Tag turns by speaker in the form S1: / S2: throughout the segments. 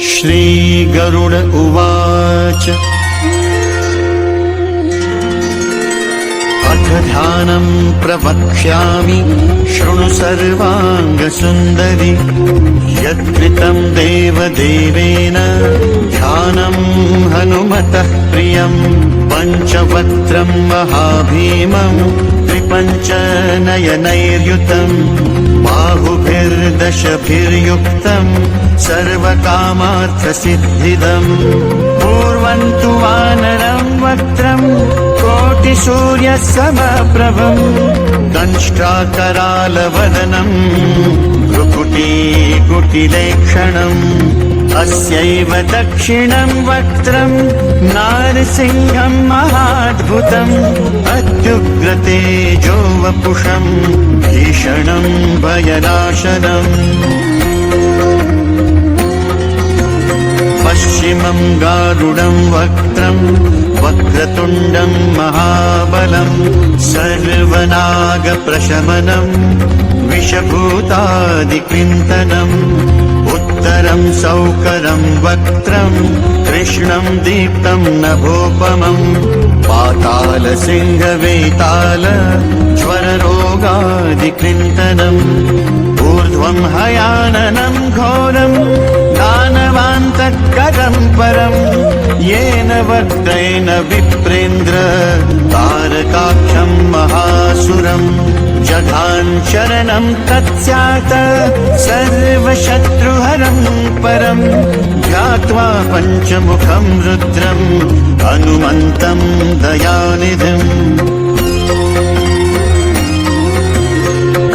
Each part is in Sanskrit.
S1: श्रीगरुड उवाच अथ ध्यानं प्रवक्ष्यामि शृणु सर्वाङ्गसुन्दरि यत्कृतं देवदेवेन ध्यानं हनुमतः प्रियं पञ्चवक्त्रं महाभीमं त्रिपञ्चनयनैर्युतं बाहुभिर्दशभिर्युक्तं सर्वकामार्थसिद्धिदम् पूर्वं तु वानरं वक्त्रं कोटिसूर्यसमप्रभं दंष्ट्राकरालवदनं भ्रुकुटीकुटिलेक्षणम् अस्यैव दक्षिणं वक्त्रं नारसिंहं महाद्भुतम् अत्युग्रतेजो वपुषं भीषणं भयनाशनम् पश्चिमं गारुडं वक्त्रं वक्रतुण्डं महाबलं सर्वनागप्रशमनं विषभूतादिकृन्तनम् उत्तरं सौकरं वक्त्रं कृष्णं दीप्तं नभोपमं पातालसिंहवेताल ज्वररोगादिकृन्तनम् ऊर्ध्वं हयाननं घोरं दानवान्तकरं परं येन वक्त्रेण विप्रेन्द्र तारकाक्षं महासुरम् जघाञ्चरणं तत्स्यात् सर्वशत्रुहरं परं ध्यात्वा पञ्चमुखं रुद्रं हनुमन्तं दयानिधिम्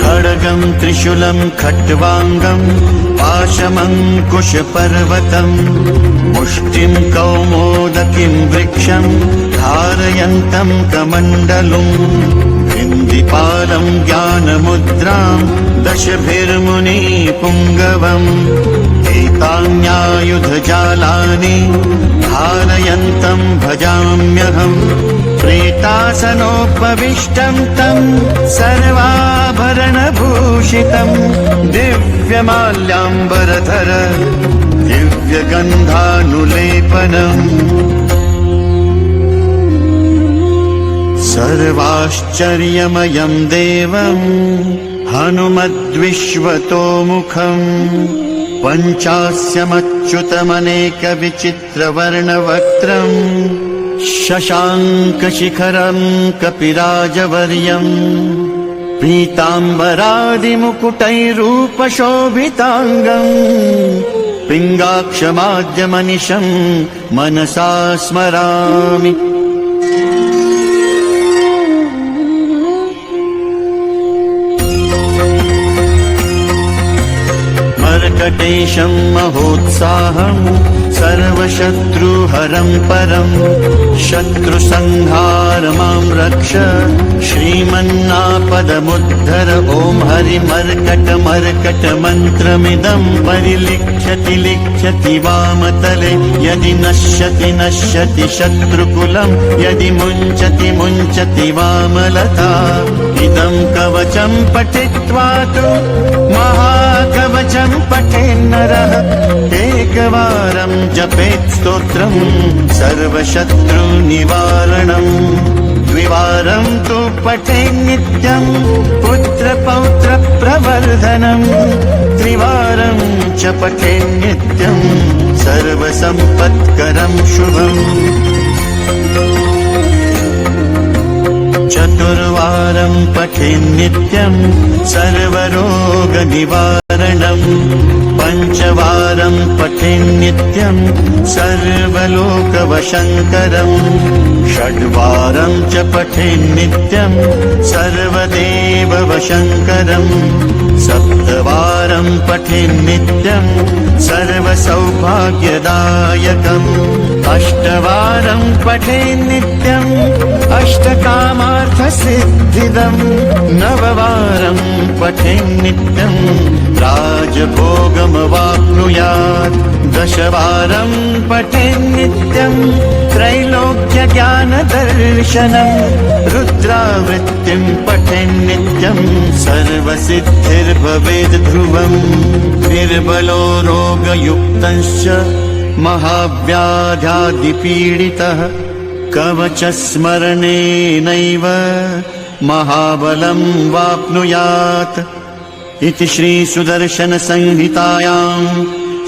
S1: खड्गं त्रिशूलं खट्वाङ्गं पाशमङ्कुशपर्वतं मुष्टिं कौमोदकीं वृक्षं धारयन्तं कमण्डलुम् इन्दिपालं ज्ञानमुद्रां दशभिर्मुनिपुङ्गवम् एतान्यायुधजालानि धारयन्तं भजाम्यहम् प्रेतासनोपविष्टं तं सर्वाभरणभूषितं दिव्यमाल्याम्बरधर दिव्यगन्धानुलेपनम् सर्वाश्चर्यमयं देवं हनुमद्विश्वतोमुखम् पञ्चास्यमच्युतमनेकविचित्रवर्णवक्त्रम् शशाङ्कशिखरं कपिराजवर्यम् पीताम्बरादिमुकुटैरूपशोभिताङ्गम् पिङ्गाक्षमाद्यमनिशं मनसा स्मरामि मर्कटेशं महोत्साहं सर्वशत्रुहरं परं शत्रुसंहारमां रक्ष श्रीमन्नापदमुद्धर ॐ हरिमर्कटमर्कटमन्त्रमिदं परिलिख्यति लिख्यति वामतले यदि नश्यति नश्यति शत्रुकुलं यदि मुञ्चति मुञ्चति वामलता इदं कवचं पठित्वा तु महाकवचं पठेन्नरः एकवारं जपेत् स्तोत्रं सर्वशत्रुनिवारणम् द्विवारं तु पठेन् नित्यं पुत्रपौत्रप्रवर्धनम् त्रिवारं च पठेन् नित्यं सर्वसम्पत्करं शुभम् चतुर्वारं पठेन् नित्यं सर्वरोगनिवारणम् पञ्चवारं पठेन् नित्यं सर्वलोकवशङ्करम् षड्वारं च पठेन् नित्यं सर्वदेववशङ्करम् सप्तवारं पठेन् नित्यं सर्वसौभाग्यदायकम् अष्टवारं पठेन् नित्यम् अष्टकामार्थसिद्धिदम् नववारं पठेन् नित्यं राजभोगमवाप्नुयात् दशवारं पठेन् नित्यं त्रैलोक्यज्ञानदर्शनम् रुद्रावृत्तिं पठेन् नित्यं सर्वसिद्धिर्भवेद् ध्रुवम् निर्बलो रोगयुक्तश्च महाव्याध्यादिपीडितः कवचस्मरणेनैव महाबलं वाप्नुयात् इति श्रीसुदर्शनसंहितायां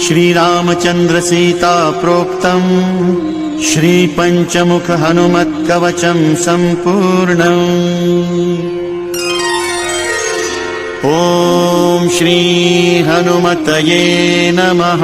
S1: श्रीरामचन्द्रसीता प्रोक्तम् श्रीपञ्चमुख हनुमत्कवचं सम्पूर्णम्। ॐ श्री हनुमतये नमः।